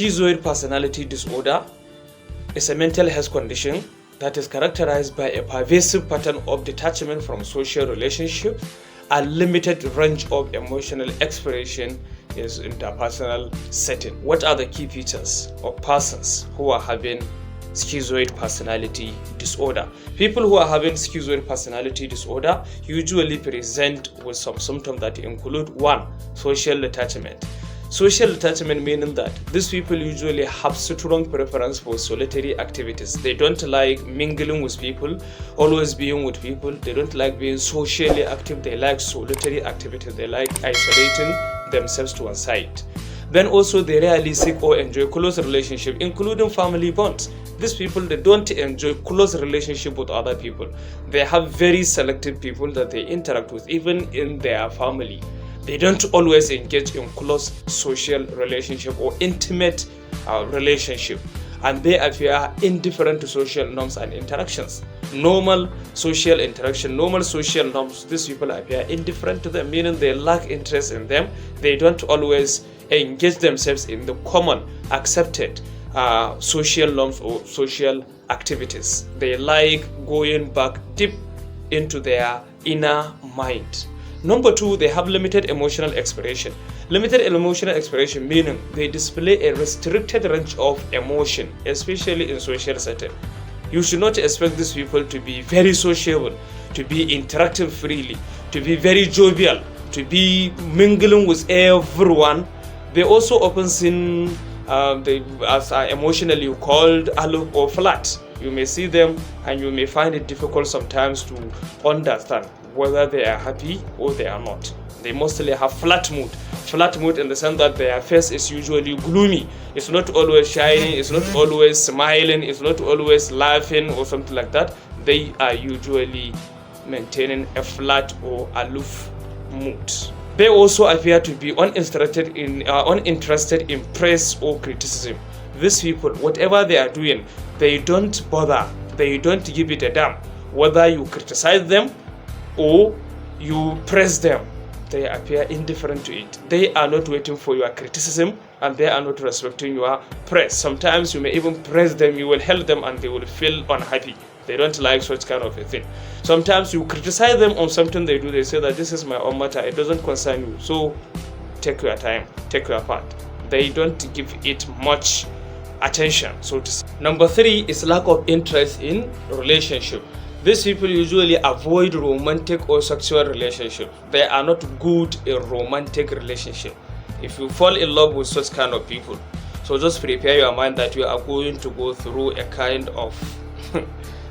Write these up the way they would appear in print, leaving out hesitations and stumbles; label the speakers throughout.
Speaker 1: Schizoid personality disorder is a mental health condition that is characterized by a pervasive pattern of detachment from social relationships and limited range of emotional expression in interpersonal setting. What are the key features of persons who are having schizoid personality disorder? People who are having schizoid personality disorder usually present with some symptoms that include: 1. Social detachment. Social detachment meaning that these people usually have strong preference for solitary activities. They don't like mingling with people, always being with people. They don't like being socially active. They like solitary activities. They like isolating themselves to one side. Then also they rarely seek or enjoy close relationship, including family bonds. These people, they don't enjoy close relationship with other people. They have very selective people that they interact with, even in their family. They don't always engage in close social relationship or intimate relationship, and they appear indifferent to social norms and interactions. Normal social interaction, normal social norms, these people appear indifferent to them, meaning they lack interest in them. They don't always engage themselves in the common accepted social norms or social activities. They like going back deep into their inner mind. Number 2, they have limited emotional expression. Limited emotional expression meaning they display a restricted range of emotion, especially in social setting. You should not expect these people to be very sociable, to be interactive freely, to be very jovial, to be mingling with everyone. They also often seen as emotionally called aloof or flat. You may see them and you may find it difficult sometimes to understand whether they are happy or they are not. They mostly have flat mood. Flat mood in the sense that their face is usually gloomy. It's not always shining, it's not always smiling, it's not always laughing or something like that. They are usually maintaining a flat or aloof mood. They also appear to be uninterested in praise or criticism. These people, whatever they are doing, they don't bother. They don't give it a damn. Whether you criticize them or you praise them, they appear indifferent to it. They are not waiting for your criticism and they are not respecting your praise. Sometimes you may even praise them, you will help them and they will feel unhappy. They don't like such kind of a thing. Sometimes you criticize them on something they do, they say that this is my own matter, it doesn't concern you, so take your time, take your part. They don't give it much attention, so to say. Number 3 is lack of interest in relationship. These people usually avoid romantic or sexual relationships. They are not good in romantic relationship. If you fall in love with such kind of people, so just prepare your mind that you are going to go through a kind of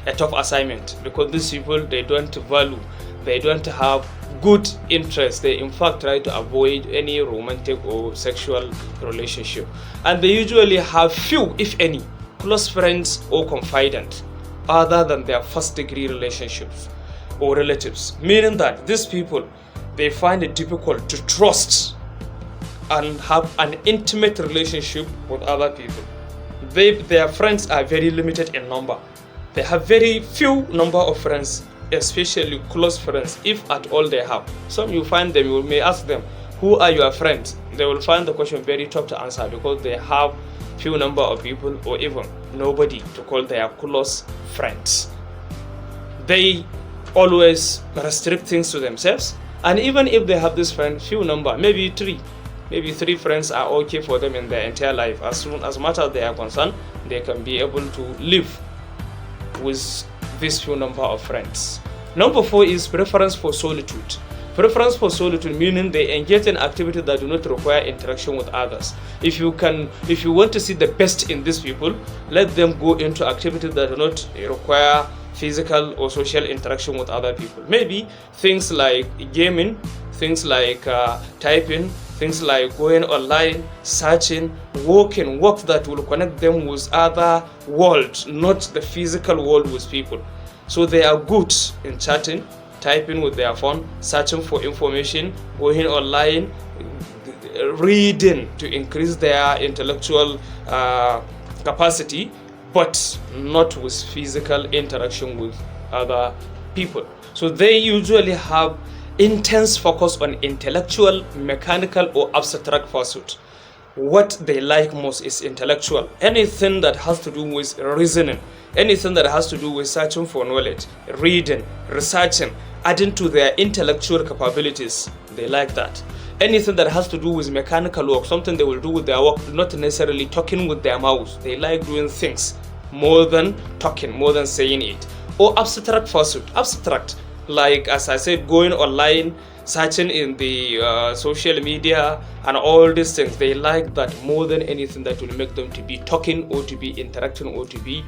Speaker 1: a tough assignment, because these people, they don't value, they don't have good interest. They in fact try to avoid any romantic or sexual relationship, and they usually have few, if any, close friends or confidants other than their first degree relationships or relatives, meaning that these people, they find it difficult to trust and have an intimate relationship with other people. Their friends are very limited in number. They have very few number of friends, especially close friends, if at all they have. Some you find them, you may ask them, who are your friends? They will find the question very tough to answer because they have few number of people or even nobody to call their close friends. They always restrict things to themselves, and even if they have this friend, few number, maybe three friends are okay for them in their entire life. As much as they are concerned, they can be able to live with this few number of friends. Number 4 is preference for solitude. Preference for solitude meaning they engage in activities that do not require interaction with others. If you want to see the best in these people, let them go into activities that do not require physical or social interaction with other people. Maybe things like gaming, things like typing, things like going online, searching, walking, work that will connect them with other worlds, not the physical world with people. So they are good in chatting, typing with their phone, searching for information, going online, reading to increase their intellectual capacity, but not with physical interaction with other people. So they usually have intense focus on intellectual, mechanical, or abstract pursuits. what they like most is intellectual. Anything that has to do with reasoning, anything that has to do with searching for knowledge, reading, researching, adding to their intellectual capabilities, they like that. Anything that has to do with mechanical work, something they will do with their work, not necessarily talking with their mouths. They like doing things more than talking, more than saying it. Or abstract pursuit. Abstract, like as I said, going online, searching in the social media and all these things. They like that more than anything that will make them to be talking or to be interacting or to be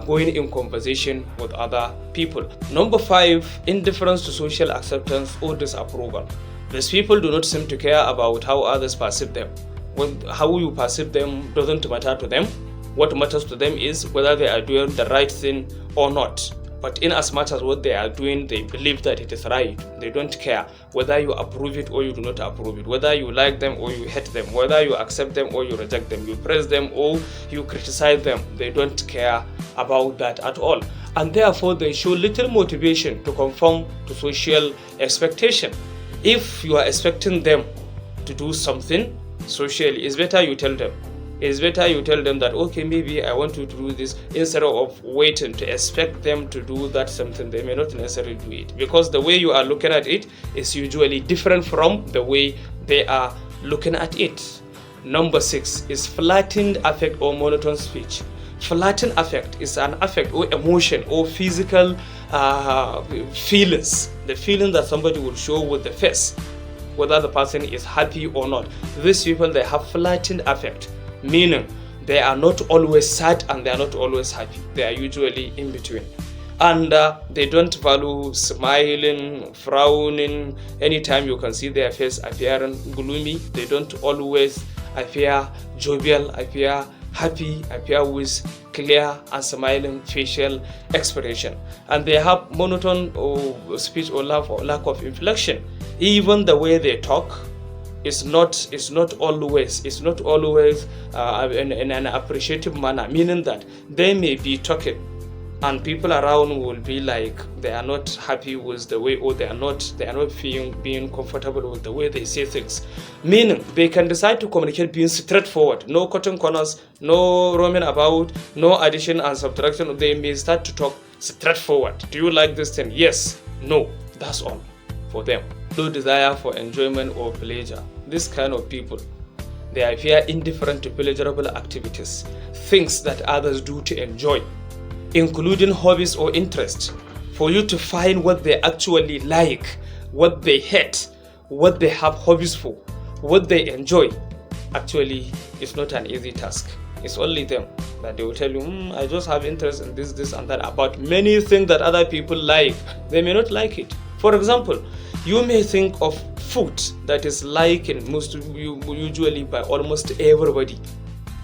Speaker 1: going in conversation with other people. Number 5, indifference to social acceptance or disapproval. These people do not seem to care about how others perceive them. How you perceive them doesn't matter to them. What matters to them is whether they are doing the right thing or not. But in as much as what they are doing, they believe that it is right. They don't care whether you approve it or you do not approve it, whether you like them or you hate them, whether you accept them or you reject them, you praise them or you criticize them. They don't care about that at all. And therefore, they show little motivation to conform to social expectation. If you are expecting them to do something socially, it's better you tell them. It's better you tell them that, okay, maybe I want you to do this, instead of waiting to expect them to do that something. They may not necessarily do it, because the way you are looking at it is usually different from the way they are looking at it. Number 6 is flattened affect or monotone speech. Flattened affect is an affect or emotion or physical feelings, the feeling that somebody will show with the face, whether the person is happy or not. These people, they have flattened affect, meaning they are not always sad and they are not always happy. They are usually in between. And they don't value smiling, frowning. Anytime you can see their face appearing gloomy, they don't always appear jovial, appear happy, appear with clear and smiling facial expression. And they have monotone or speech or lack of inflection. Even the way they talk is not always in an appreciative manner, meaning that they may be talking and people around will be like they are not happy with the way, or they are not being comfortable with the way they say things. Meaning they can decide to communicate being straightforward, no cutting corners, no roaming about, no addition and subtraction. They may start to talk straightforward. Do you like this thing? Yes, no, that's all for them. No desire for enjoyment or pleasure. This kind of people, they appear indifferent to pleasurable activities, things that others do to enjoy, including hobbies or interests. For you to find what they actually like, what they hate, what they have hobbies for, what they enjoy, actually it's not an easy task. It's only them that they will tell you, I just have interest in this and that, about many things that other people like. They may not like it. For example, you may think of food that is liked usually by almost everybody.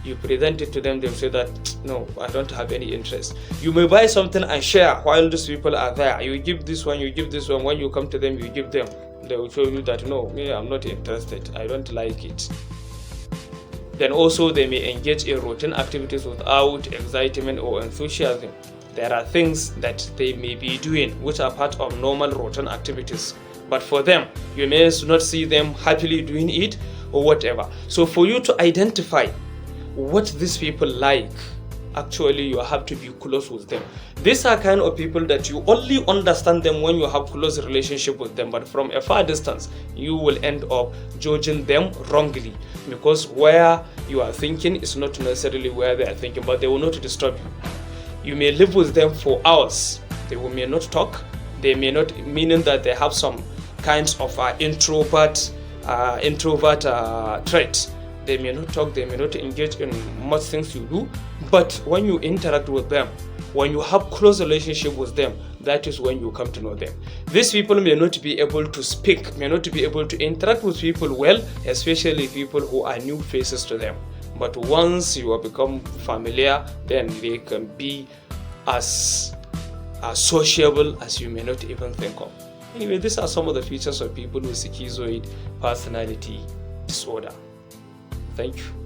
Speaker 1: You present it to them, they'll say that, no, I don't have any interest. You may buy something and share while these people are there. You give this one, you give this one. When you come to them, you give them. They will show you that, no, me, I'm not interested. I don't like it. Then also they may engage in routine activities without excitement or enthusiasm. There are things that they may be doing which are part of normal routine activities. But for them, you may not see them happily doing it or whatever. So for you to identify what these people like, actually you have to be close with them. These are kind of people that you only understand them when you have close relationship with them, but from a far distance you will end up judging them wrongly, because where you are thinking is not necessarily where they are thinking. But they will not disturb you. You may live with them for hours, they may not talk, they may not, meaning that they have some kinds of introvert traits. They may not talk, they may not engage in much things you do, but when you interact with them, when you have close relationship with them, that is when you come to know them. These people may not be able to speak, may not be able to interact with people well, especially people who are new faces to them. But once you have become familiar, then they can be as sociable as you may not even think of. Anyway, these are some of the features of people with schizoid personality disorder. Thank you.